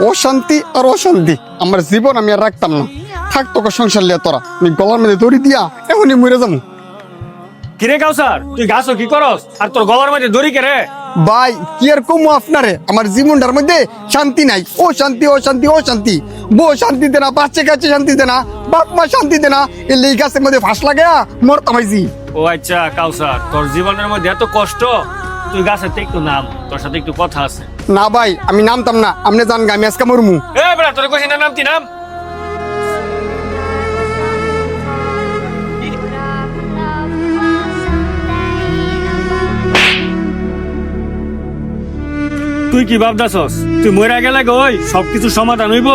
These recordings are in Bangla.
অশান্তি আর অশান্তি, আমার জীবন আমি আর রাখতাম না। থাক তোকে সংসার লিয়া তোরা, আমি গলার মধ্যে দড়ি দিয়া এখনই মরে যাবো। কিরে কাউসার, তুই গাছও কি করস আর তোর গলার মধ্যে দড়ি কে রে? ভাই কি আর কমু আপনারে, আমার জীবনটার মধ্যে শান্তি নাই। ও শান্তি ও শান্তি ও শান্তি, বউ শান্তি দে না, বাচ্চা কাছে শান্তি দে না, বাপ মা শান্তি দে না, এই গাছের মধ্যে ফাঁস লাগে মরতাম আইছি। ও আচ্ছা কাউসার, তোর জীবনের মধ্যে এত কষ্ট, তুই গাছের থেকে একটু নাম, তোর সাথে একটু কথা আছে। না ভাই আমি নামতাম না, আপনি জান গা আমি আজকে মরমু। এ বেটা, তোর কইছি না নামতি নাম। তুই কি ভাবদাসস তুই মরে গেলে ওই সবকিছু সমাধান হইব?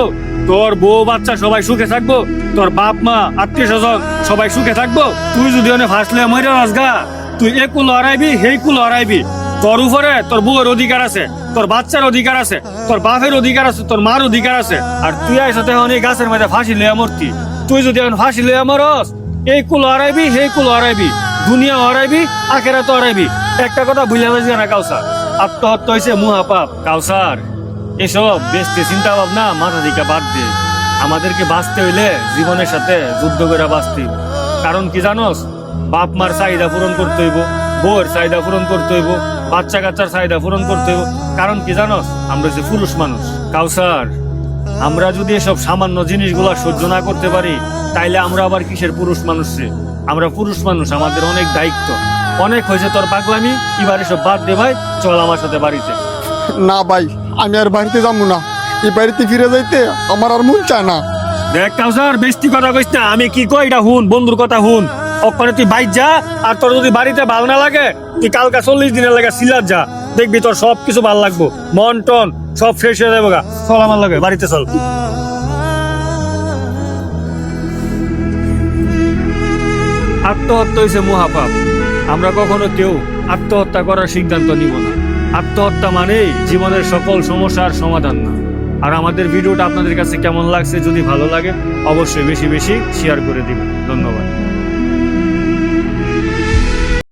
তোর বউ বাচ্চা সবাই সুখে থাকবো, তোর বাপ মা আত্মীয় স্বজন সবাই সুখে থাকবো। তুই যদি অনেক ফাঁসলে মরে রাসগা, তুই এ কুল হারাইবি সেই কুল হারাইবি। তোর উপরে তোর বউয়ের অধিকার আছে, তোর বাচ্চার অধিকার আছে, তোর বাপের অধিকার আছে, তোর মার অধিকার আছে। আর তুই আইসতে এখন এই গাছের মধ্যে ফাঁসি লইয়া মরতি। তুই যদি এখন ফাঁসি লইয়া মরস, এই কুল হারাইবি সেই কুল হারাইবি, দুনিয়া হারাইবি আখেরাত হারাইবি। একটা কথা ভুলে যাস না কাউসার, আত্মহত্যা হয়েছে মহাপাপ। কাউসার এসব বেশি চিন্তা ভাবনা মাথা থেকে বাদ দে। আমাদেরকে বাঁচতে হইলে জীবনের সাথে যুদ্ধ করে বাঁচতে হইব। কারণ কি জানোস, বাপ মার চাহিদা পূরণ করতে হইব, বউয়ের চাহিদা পূরণ করতে হইব, বাচ্চা কাচ্চার চাহিদা পূরণ করতে হইব। কারণ কি জানোস, আমরা যে পুরুষ মানুষ। কাউসার আমরা যদি এসব সামান্য জিনিসগুলা সহ্য না করতে পারি, তাইলে আমরা আবার কিসের পুরুষ মানুষ রে? আমরা পুরুষ মানুষ, আমাদের অনেক দায়িত্ব। অনেক হয়েছে তোর পাগলামি, এবার এসব বাদ দে ভাই, চল আমার সাথে বাড়িতে। না ভাই আমি আর বাড়িতে যাবো না, এই বাড়িতে ফিরে যাইতে আমার আর মন চায় না। দেখ কাউসার, বেশি কথা কইস না, আমি কি কই এটা হুন, বন্ধুর কথা হুন। ওখানে তুই বাইর যা, আর তোর যদি বাড়িতে ভালো না লাগে, তুই কালকা 40 দিনের লাগে সিলার যা, দেখবি তোর সবকিছু ভালো লাগবো, মন টন সব ফ্রেশ হয়ে যাবে গা। চল আমার লাগে বাড়িতে চল। আত্মহত্যা হয়েছে মহাপাপ। আমরা কখনো কেউ আত্মহত্যা করার সিদ্ধান্ত নিব না। আত্মহত্যা মানেই জীবনের সকল সমস্যার সমাধান না। আর আমাদের ভিডিওটা আপনাদের কাছে কেমন লাগছে, যদি ভালো লাগে অবশ্যই বেশি বেশি শেয়ার করে দিবেন। ধন্যবাদ।